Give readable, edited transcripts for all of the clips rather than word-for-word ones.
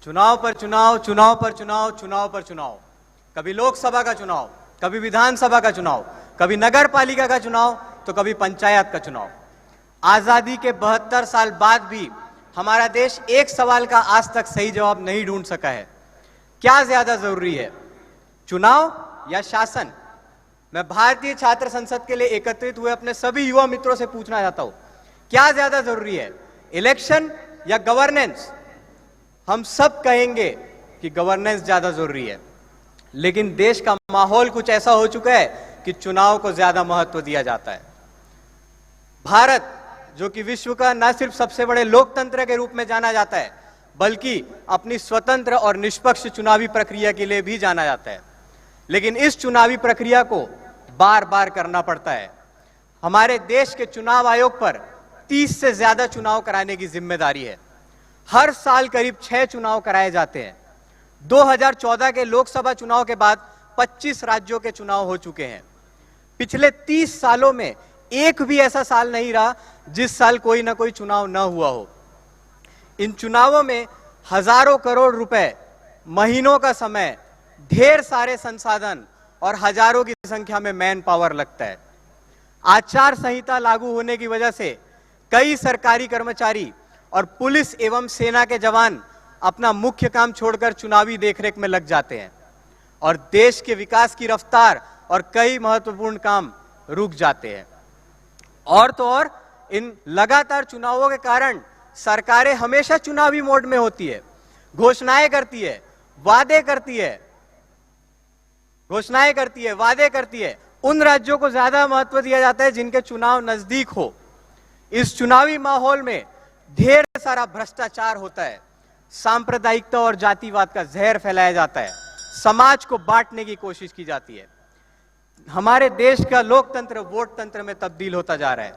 चुनाव पर चुनाव, चुनाव पर चुनाव, चुनाव पर चुनाव। कभी लोकसभा का चुनाव, कभी विधानसभा का चुनाव, कभी नगर पालिका का चुनाव, तो कभी पंचायत का चुनाव। आजादी के 72 साल बाद भी हमारा देश एक सवाल का आज तक सही जवाब नहीं ढूंढ सका है। क्या ज्यादा जरूरी है, चुनाव या शासन? मैं भारतीय छात्र संसद के लिए एकत्रित हुए अपने सभी युवा मित्रों से पूछना चाहता हूं, क्या ज्यादा जरूरी है, इलेक्शन या गवर्नेंस? हम सब कहेंगे कि गवर्नेंस ज्यादा जरूरी है, लेकिन देश का माहौल कुछ ऐसा हो चुका है कि चुनाव को ज्यादा महत्व दिया जाता है। भारत, जो कि विश्व का न सिर्फ सबसे बड़े लोकतंत्र के रूप में जाना जाता है, बल्कि अपनी स्वतंत्र और निष्पक्ष चुनावी प्रक्रिया के लिए भी जाना जाता है, लेकिन इस चुनावी प्रक्रिया को बार बार करना पड़ता है। हमारे देश के चुनाव आयोग पर 30 से ज्यादा चुनाव कराने की जिम्मेदारी है। हर साल करीब 6 चुनाव कराए जाते हैं। 2014 के लोकसभा चुनाव के बाद 25 राज्यों के चुनाव हो चुके हैं। पिछले 30 सालों में एक भी ऐसा साल नहीं रहा जिस साल कोई ना कोई चुनाव न हुआ हो। इन चुनावों में हजारों करोड़ रुपए, महीनों का समय, ढेर सारे संसाधन और हजारों की संख्या में मैन पावर लगता है। आचार संहिता लागू होने की वजह से कई सरकारी कर्मचारी और पुलिस एवं सेना के जवान अपना मुख्य काम छोड़कर चुनावी देखरेख में लग जाते हैं और देश के विकास की रफ्तार और कई महत्वपूर्ण काम रुक जाते हैं। और तो और इन लगातार चुनावों के कारण सरकारें हमेशा चुनावी मोड में होती है, घोषणाएं करती है, वादे करती है, वादे करती है। उन राज्यों को ज्यादा महत्व दिया जाता है जिनके चुनाव नजदीक हो। इस चुनावी माहौल में ढेर सारा भ्रष्टाचार होता है, सांप्रदायिकता और जातिवाद का जहर फैलाया जाता है, समाज को बांटने की कोशिश की जाती है। हमारे देश का लोकतंत्र वोट तंत्र में तब्दील होता जा रहा है।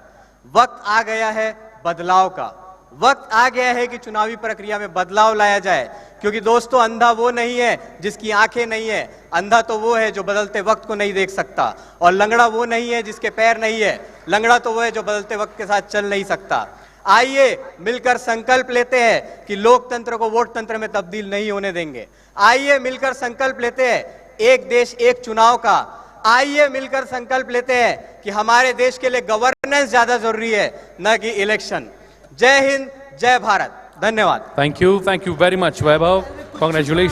वक्त आ गया है बदलाव का, वक्त आ गया है कि चुनावी प्रक्रिया में बदलाव लाया जाए, क्योंकि दोस्तों, अंधा वो नहीं है जिसकी आंखें नहीं है, अंधा तो वो है जो बदलते वक्त को नहीं देख सकता, और लंगड़ा वो नहीं है जिसके पैर नहीं है, लंगड़ा तो वो है जो बदलते वक्त के साथ चल नहीं सकता। आइए मिलकर संकल्प लेते हैं कि लोकतंत्र को वोट तंत्र में तब्दील नहीं होने देंगे। आइए मिलकर संकल्प लेते हैं एक देश एक चुनाव का। आइए मिलकर संकल्प लेते हैं कि हमारे देश के लिए गवर्नेंस ज्यादा जरूरी है, न कि इलेक्शन। जय हिंद, जय भारत। धन्यवाद। Thank you very much, Vaibhav. Congratulations.